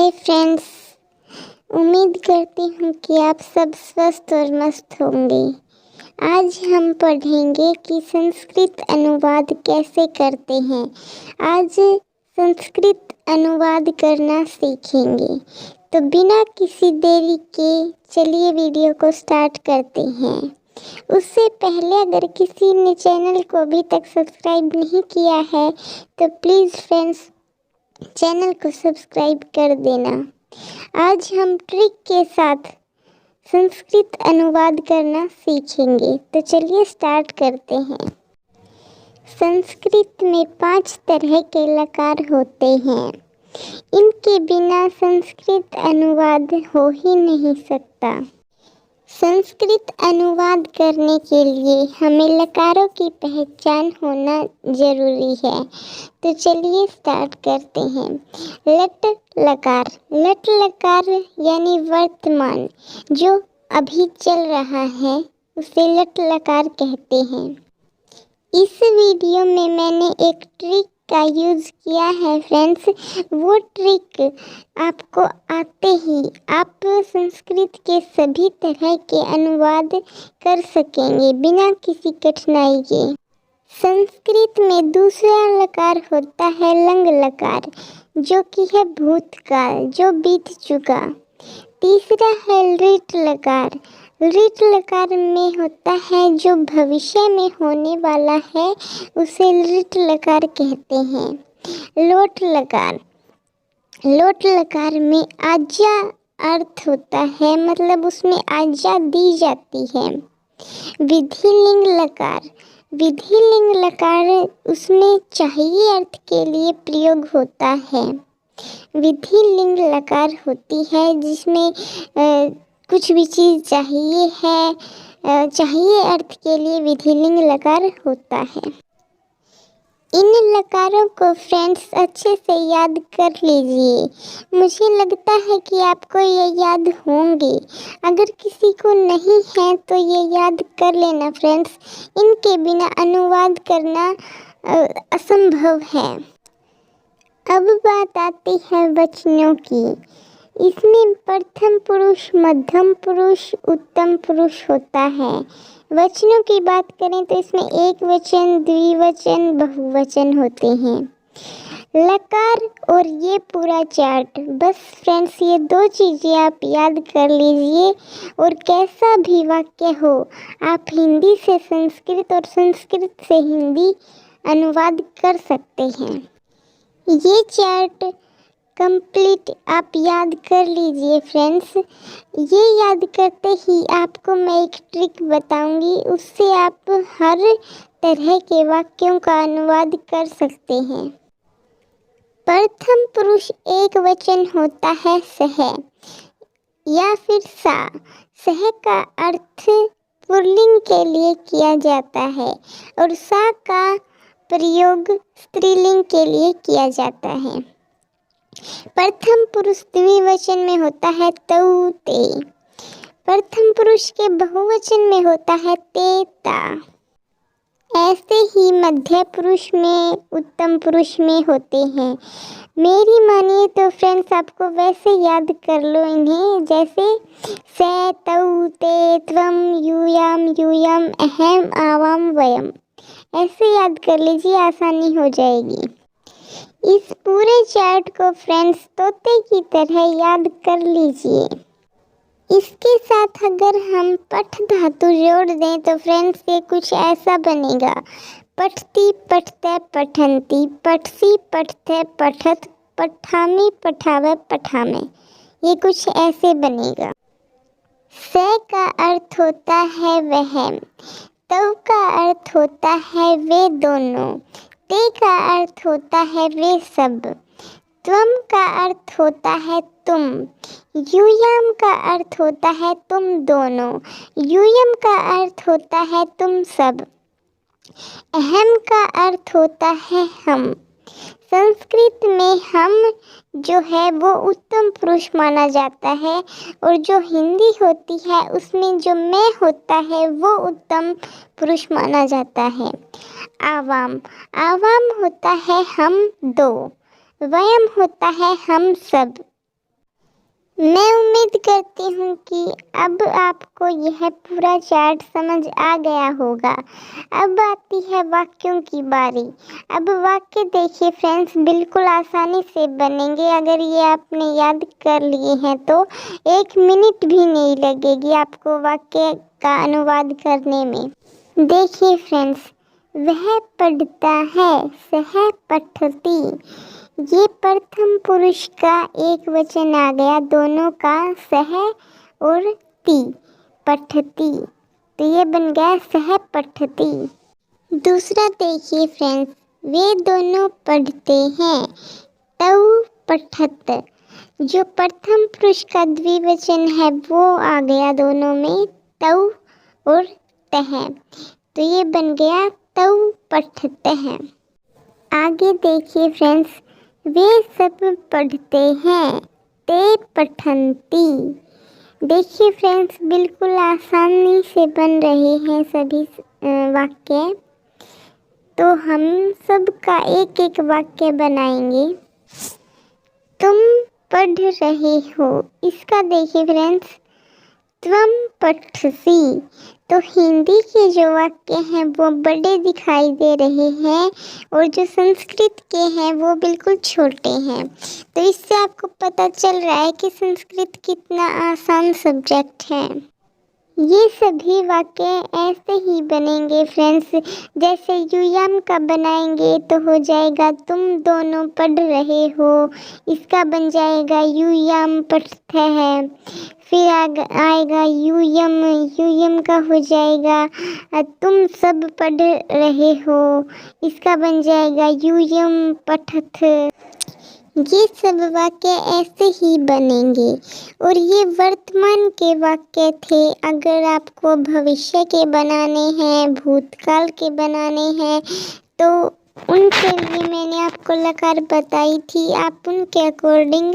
Hi friends, उम्मीद करती हूँ कि आप सब स्वस्थ और मस्त होंगे। आज हम पढ़ेंगे कि संस्कृत अनुवाद कैसे करते हैं। आज संस्कृत अनुवाद करना सीखेंगे, तो बिना किसी देरी के चलिए वीडियो को स्टार्ट करते हैं। उससे पहले अगर किसी ने चैनल को अभी तक सब्सक्राइब नहीं किया है तो प्लीज़ फ्रेंड्स चैनल को सब्सक्राइब कर देना। आज हम ट्रिक के साथ संस्कृत अनुवाद करना सीखेंगे, तो चलिए स्टार्ट करते हैं। संस्कृत में 5 तरह के लकार होते हैं। इनके बिना संस्कृत अनुवाद हो ही नहीं सकता। संस्कृत अनुवाद करने के लिए हमें लकारों की पहचान होना जरूरी है, तो चलिए स्टार्ट करते हैं। लट लकार, लट लकार यानी वर्तमान, जो अभी चल रहा है उसे लट लकार कहते हैं। इस वीडियो में मैंने एक ट्रिक का यूज़ किया है फ्रेंड्स। वो ट्रिक आपको आते ही आप संस्कृत के सभी तरह के अनुवाद कर सकेंगे बिना किसी कठिनाई के। संस्कृत में दूसरा लकार होता है लंग लकार, जो कि है भूतकाल, जो बीत चुका। तीसरा है लृट लकार, लृट लकार में होता है जो भविष्य में होने वाला है, उसे लृट लकार कहते हैं। लोट लकार, लोट लकार में आज्ञा अर्थ होता है, मतलब उसमें आज्ञा दी जाती है। विधिलिंग लकार, विधिलिंग लकार उसमें चाहिए अर्थ के लिए प्रयोग होता है। विधिलिंग लकार होती है जिसमें कुछ भी चीज़ चाहिए है, चाहिए अर्थ के लिए विधिलिंग लकार होता है। इन लकारों को फ्रेंड्स अच्छे से याद कर लीजिए। मुझे लगता है कि आपको ये याद होंगे। अगर किसी को नहीं है तो ये याद कर लेना फ्रेंड्स। इनके बिना अनुवाद करना असंभव है। अब बात आती है वचनों की। इसमें प्रथम पुरुष, मध्यम पुरुष, उत्तम पुरुष होता है। वचनों की बात करें तो इसमें एक वचन, द्विवचन, बहुवचन होते हैं। लकार और ये पूरा चार्ट, बस फ्रेंड्स ये 2 चीज़ें आप याद कर लीजिए और कैसा भी वाक्य हो आप हिंदी से संस्कृत और संस्कृत से हिंदी अनुवाद कर सकते हैं। ये चार्ट कंप्लीट आप याद कर लीजिए फ्रेंड्स। ये याद करते ही आपको मैं एक ट्रिक बताऊंगी, उससे आप हर तरह के वाक्यों का अनुवाद कर सकते हैं। प्रथम पुरुष एक वचन होता है सह या फिर सा। सह का अर्थ पुल्लिंग के लिए किया जाता है और सा का प्रयोग स्त्रीलिंग के लिए किया जाता है। प्रथम पुरुष द्विवचन में होता है तौ ते। प्रथम पुरुष के बहुवचन में होता है ते ता। ऐसे ही मध्य पुरुष में, उत्तम पुरुष में होते हैं। मेरी मानिए तो फ्रेंड्स आपको वैसे याद कर लो इन्हें, जैसे से, तौ, ते, त्वम, यूयम, यूयम, अहम, आवाम, वयम। ऐसे याद कर लीजिए, आसानी हो जाएगी। इस पूरे चार्ट को फ्रेंड्स तोते की तरह याद कर लीजिए। इसके साथ अगर हम पठ धातु जोड़ दें तो फ्रेंड्स ये कुछ ऐसा बनेगा। पठती, पठते, पठंती, पठसी, पठते, पठत, पठामी, पठावे, पठामे। ये कुछ ऐसे बनेगा। से का अर्थ होता है वह, तव का अर्थ होता है वे दोनों, ते का अर्थ होता है वे सब, त्वम का अर्थ होता है तुम, यूयम का अर्थ होता है तुम दोनों, यूयम का अर्थ होता है तुम सब, अहम का अर्थ होता है हम। संस्कृत में हम जो है वो उत्तम पुरुष माना जाता है और जो हिंदी होती है उसमें जो मैं होता है वो उत्तम पुरुष माना जाता है। आवाम, आवाम होता है हम दो, वयम होता है हम सब। मैं उम्मीद करती हूँ कि अब आपको यह पूरा चार्ट समझ आ गया होगा। अब आती है वाक्यों की बारी। अब वाक्य देखिए फ्रेंड्स, बिल्कुल आसानी से बनेंगे। अगर ये आपने याद कर लिए हैं तो 1 मिनट भी नहीं लगेगी आपको वाक्य का अनुवाद करने में। देखिए फ्रेंड्स, वह पढ़ता है, सह पठती। ये प्रथम पुरुष का एक वचन आ गया, दोनों का सह और ती, पठती। तो ये बन गया सह पठती। दूसरा देखिए फ्रेंड्स, वे दोनों पढ़ते हैं, तौ पठत। जो प्रथम पुरुष का द्विवचन है वो आ गया दोनों में, तौ और तह। तो ये बन गया तौ पठतः। आगे देखिए फ्रेंड्स, वे सब पढ़ते हैं, ते पठन्ति। देखिए फ्रेंड्स, बिल्कुल आसानी से बन रहे हैं सभी वाक्य। तो हम सब का एक एक वाक्य बनाएंगे। तुम पढ़ रहे हो, इसका देखिए फ्रेंड्स, त्वम पठसि। तो हिंदी के जो वाक्य हैं वो बड़े दिखाई दे रहे हैं और जो संस्कृत के हैं वो बिल्कुल छोटे हैं। तो इससे आपको पता चल रहा है कि संस्कृत कितना आसान सब्जेक्ट है। ये सभी वाक्य ऐसे ही बनेंगे फ्रेंड्स। जैसे यूयम का बनाएंगे तो हो जाएगा तुम दोनों पढ़ रहे हो, इसका बन जाएगा यूयम पठतः। फिर आएगा यूयम, यूयम का हो जाएगा तुम सब पढ़ रहे हो, इसका बन जाएगा यूयम पठथ। ये सब वाक्य ऐसे ही बनेंगे और ये वर्तमान के वाक्य थे। अगर आपको भविष्य के बनाने हैं, भूतकाल के बनाने हैं तो उनके लिए मैंने आपको लकार बताई थी। आप उनके अकॉर्डिंग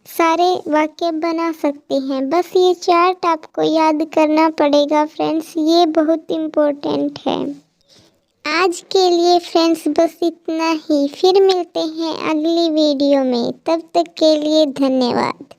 सारे वाक्य बना सकते हैं। बस ये चार्ट आपको याद करना पड़ेगा फ्रेंड्स, ये बहुत इम्पोर्टेंट है। आज के लिए फ्रेंड्स बस इतना ही। फिर मिलते हैं अगली वीडियो में, तब तक के लिए धन्यवाद।